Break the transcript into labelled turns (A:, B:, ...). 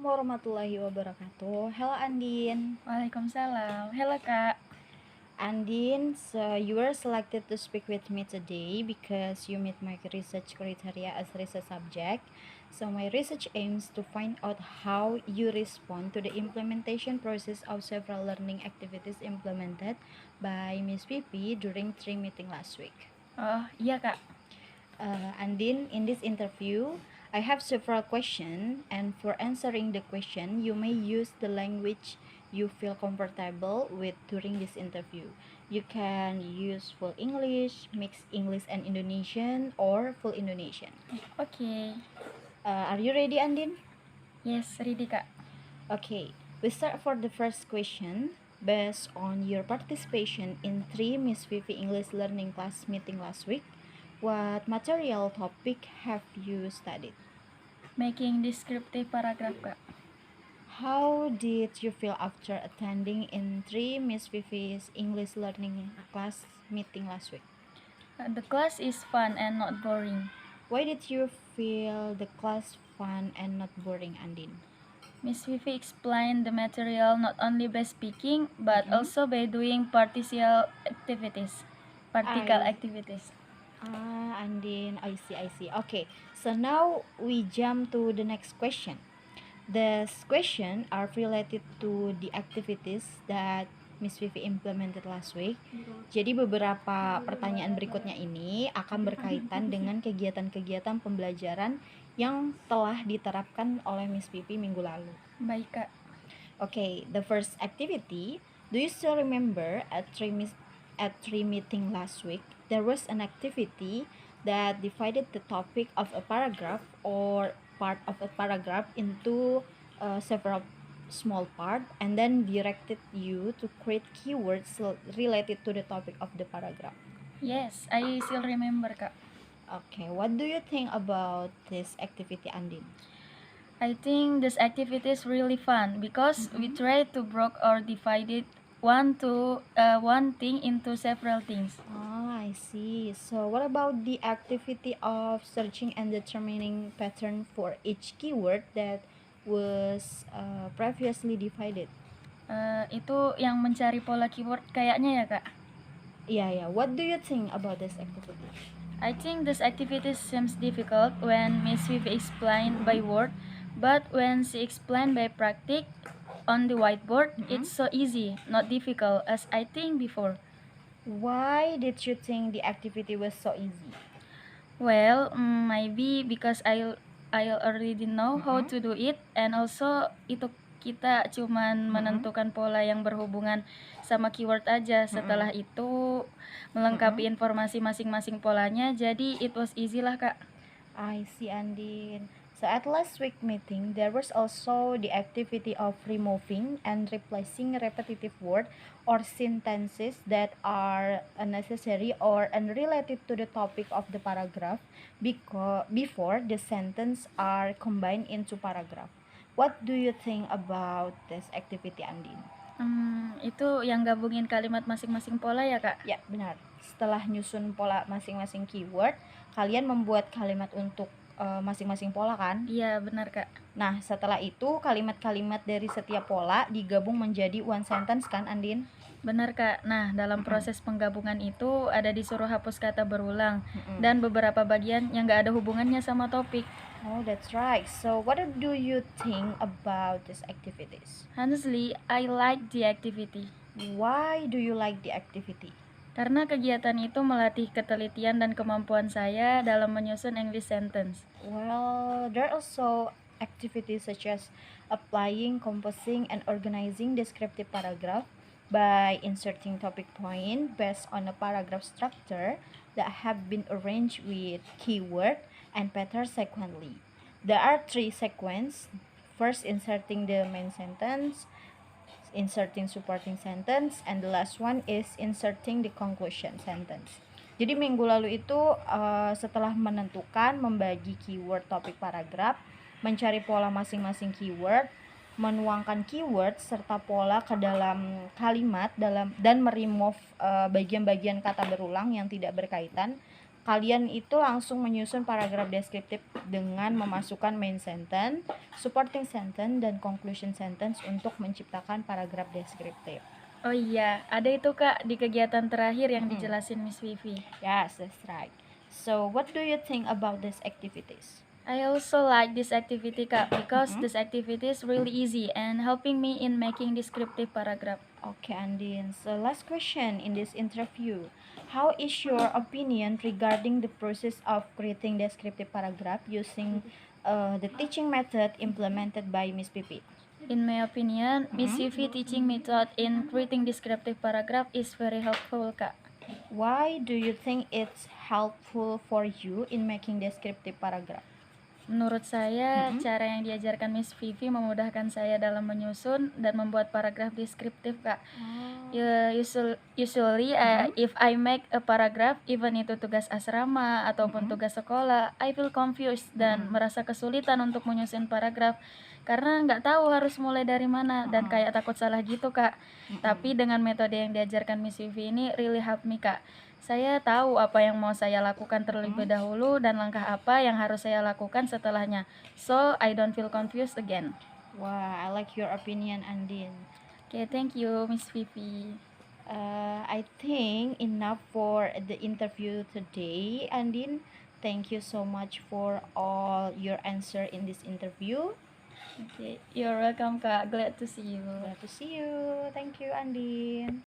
A: warahmatullahi wabarakatuh. Hello Andin.
B: Waalaikumsalam. Halo Kak.
A: Andin, so you were selected to speak with me today because you meet my research criteria as research subject. So my research aims to find out how you respond to the implementation process of several learning activities implemented by Miss Pipi during 3 meeting last week.
B: Oh iya Kak.
A: Andin, in this interview, I have several questions, and for answering the question, you may use the language you feel comfortable with during this interview. You can use full English, mixed English and Indonesian, or full Indonesian.
B: Oke.
A: Are you ready, Andin?
B: Yes, ready Kak.
A: Okay, we start for the first question. Based on your participation in 3 Miss Vivi English learning class meeting last week, what material topic have you studied?
B: Making descriptive paragraph Kak.
A: How did you feel after attending in 3 Miss Vivi's English learning class meeting last week?
B: The class is fun and not boring.
A: Why did you feel the class fun and not boring, Andin?
B: Miss Vivi explained the material not only by speaking but
A: Mhm.
B: also by doing partial activities. Particle
A: I-
B: activities.
A: Andin, I see. Okay, so now we jump to the next question. These questions are related to the activities that Miss Vivi implemented last week. Jadi beberapa pertanyaan berikutnya ini akan berkaitan dengan kegiatan-kegiatan pembelajaran yang telah diterapkan oleh Miss Vivi minggu lalu.
B: Baik Kak.
A: Okay, the first activity. Do you still remember at 3 meeting last week, there was an activity that divided the topic of a paragraph or part of a paragraph into several small part and then directed you to create keywords related to the topic of the paragraph.
B: Yes, I still remember Kak.
A: Okay, what do you think about this activity, Andin?
B: I think this activity is really fun because we try to break or divide it one thing into several things.
A: I see. So what about the activity of searching and determining pattern for each keyword that was previously divided?
B: Itu yang mencari pola keyword kayaknya ya Kak.
A: Yeah. What do you think about this activity?
B: I think this activity seems difficult when Miss Vivi explained by word, but when she explained by practice on the whiteboard, it's so easy, not difficult as I think before.
A: Why did you think the activity was so easy?
B: Well, maybe because I already know how to do it, and also itu kita cuman menentukan pola yang berhubungan sama keyword aja. Setelah itu melengkapi informasi masing-masing polanya, jadi it was easy lah Kak.
A: I see, Andin. So at last week meeting, there was also the activity of removing and replacing repetitive word or sentences that are unnecessary or unrelated to the topic of the paragraph before the sentence are combined into paragraph. What do you think about this activity, Andin?
B: Itu yang gabungin kalimat masing-masing pola ya Kak?
A: Ya, benar. Setelah nyusun pola masing-masing keyword, kalian membuat kalimat untuk masing-masing pola kan?
B: Iya, benar Kak.
A: Nah, setelah itu kalimat-kalimat dari setiap pola digabung menjadi one sentence kan, Andin?
B: Benar Kak. Nah, dalam proses penggabungan itu ada disuruh hapus kata berulang dan beberapa bagian yang gak ada hubungannya sama topik.
A: Oh, that's right. So, what do you think about these activities?
B: Honestly, I like the activity.
A: Why do you like the activity?
B: Karena kegiatan itu melatih ketelitian dan kemampuan saya dalam menyusun English sentence.
A: Well, there are also activities such as applying, composing, and organizing descriptive paragraph by inserting topic point based on a paragraph structure that have been arranged with keyword and pattern sequentially. There are 3 sequences. First, inserting the main sentence, inserting supporting sentence, and the last one is inserting the conclusion sentence. Jadi minggu lalu itu setelah menentukan membagi keyword topik paragraf, mencari pola masing-masing keyword, menuangkan keyword serta pola ke dalam kalimat dan meremove bagian-bagian kata berulang yang tidak berkaitan. kalian itu langsung menyusun paragraf deskriptif dengan memasukkan main sentence, supporting sentence, dan conclusion sentence untuk menciptakan paragraf deskriptif.
B: Oh iya, ada itu Kak di kegiatan terakhir yang dijelasin Miss Vivi.
A: Yes, that's right. So, what do you think about these activities?
B: I also like this activity Kak because this activity is really easy and helping me in making descriptive paragraph.
A: Okay, Andin. So, last question in this interview. How is your opinion regarding the process of creating descriptive paragraph using the teaching method implemented by Miss Pipi?
B: In my opinion, Miss Vivi teaching method in creating descriptive paragraph is very helpful Kak.
A: Why do you think it's helpful for you in making descriptive paragraph?
B: Menurut saya, cara yang diajarkan Miss Vivi memudahkan saya dalam menyusun dan membuat paragraf deskriptif, Kak. Usually, if I make a paragraph, even itu tugas asrama ataupun tugas sekolah, I feel confused dan merasa kesulitan untuk menyusun paragraf karena nggak tahu harus mulai dari mana dan kayak takut salah gitu, Kak. Tapi dengan metode yang diajarkan Miss Vivi ini really help me, Kak. Saya tahu apa yang mau saya lakukan terlebih dahulu dan langkah apa yang harus saya lakukan setelahnya. So, I don't feel confused again.
A: Wow, I like your opinion, Andin.
B: Okay, thank you, Miss Vivi.
A: I think enough for the interview today, Andin. Thank you so much for all your answer in this interview.
B: Okay, you're welcome, Kak. Glad to see you.
A: Glad to see you. Thank you, Andin.